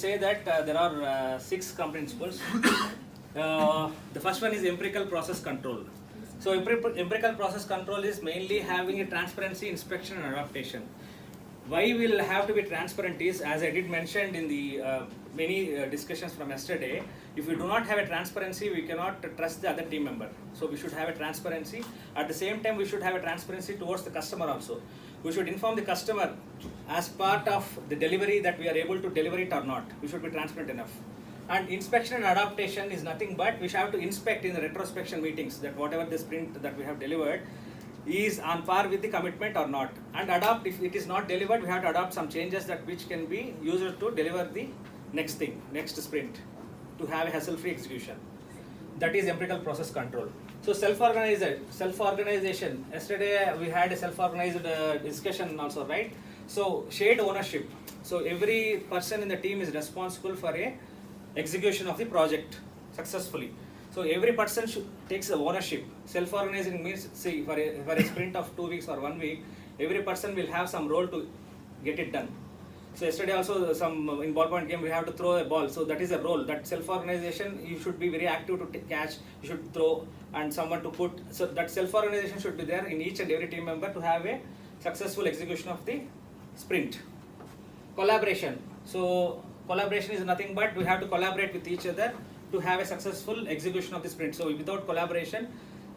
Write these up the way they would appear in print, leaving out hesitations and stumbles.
say that there are 6 Scrum principles. The first one is empirical process control. So empirical process control is mainly having a transparency, inspection and adaptation. Why we'll have to be transparent is, as I did mention in the many discussions from yesterday, if we do not have a transparency, we cannot trust the other team member. So we should have a transparency. At the same time, we should have a transparency towards the customer also. We should inform the customer as part of the delivery that we are able to deliver it or not. We should be transparent enough. And inspection and adaptation is nothing but we have to inspect in the retrospection meetings that whatever the sprint that we have delivered is on par with the commitment or not. And adapt, if it is not delivered, we have to adopt some changes that which can be used to deliver the next thing, next sprint, to have a hassle-free execution. That is empirical process control. So self-organization. Yesterday we had a self-organized discussion also, right? So shared ownership. So every person in the team is responsible for a execution of the project successfully. So every person takes the ownership. Self-organizing means, see, for a sprint of 2 weeks or 1 week, every person will have some role to get it done. So yesterday also in ballpoint game we have to throw a ball. So that is a role. That self-organization, you should be very active to catch, you should throw and someone to put. So that self-organization should be there in each and every team member to have a successful execution of the sprint. Collaboration. So collaboration is nothing but we have to collaborate with each other to have a successful execution of the sprint. So without collaboration,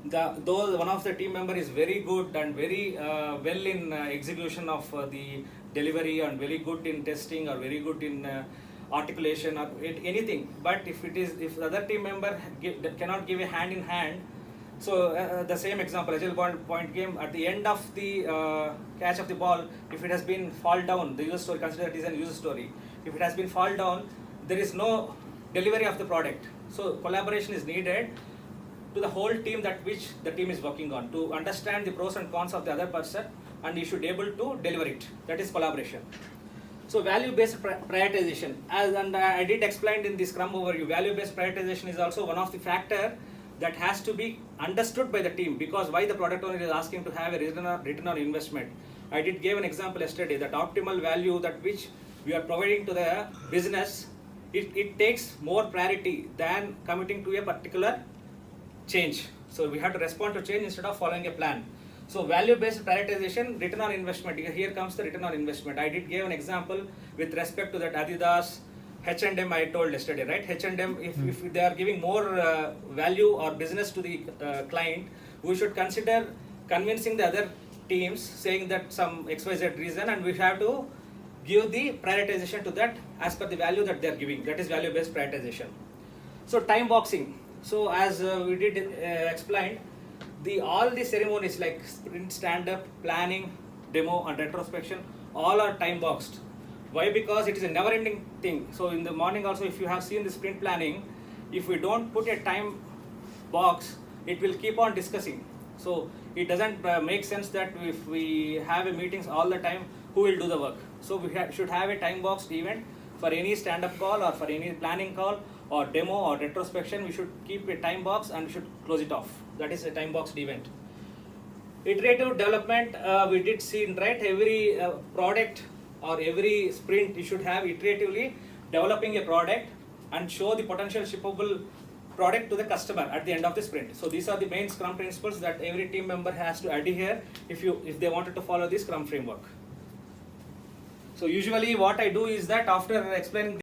though one of the team member is very good and very well in execution of the delivery and very good in testing or very good in articulation or anything, but if the other team member cannot give a hand in hand, so the same example, agile point game, at the end of the catch of the ball, if it has been fall down, the user story, consider it is a user story, if it has been fall down, there is no delivery of the product. So collaboration is needed to the whole team that which the team is working on, to understand the pros and cons of the other person, and you should be able to deliver it. That is collaboration. So value-based prioritization, and I did explain in the Scrum overview, value-based prioritization is also one of the factor that has to be understood by the team, because why the product owner is asking to have a return on investment. I did give an example yesterday that optimal value that which we are providing to the business, it takes more priority than committing to a particular change. So we have to respond to change instead of following a plan. So value-based prioritization, return on investment. Here comes the return on investment. I did give an example with respect to that Adidas, H&M I told yesterday, right? H&M, if they are giving more value or business to the client, we should consider convincing the other teams saying that some XYZ reason, and we have to give the prioritization to that as per the value that they are giving. That is value-based prioritization. So time boxing. So as we did explain, all the ceremonies like sprint stand-up, planning, demo and retrospection, all are time boxed. Why? Because it is a never-ending thing. So in the morning also, if you have seen the sprint planning, if we don't put a time box, it will keep on discussing. So it doesn't make sense that if we have a meetings all the time, who will do the work? So we should have a time boxed event for any stand-up call or for any planning call or demo or retrospection. We should keep a time box and we should close it off. That is a time boxed event. Iterative development, we did see, right? Every product or every sprint, you should have iteratively developing a product and show the potential shippable product to the customer at the end of the sprint. So these are the main Scrum principles that every team member has to adhere if they wanted to follow the Scrum framework. So usually what I do is that after explaining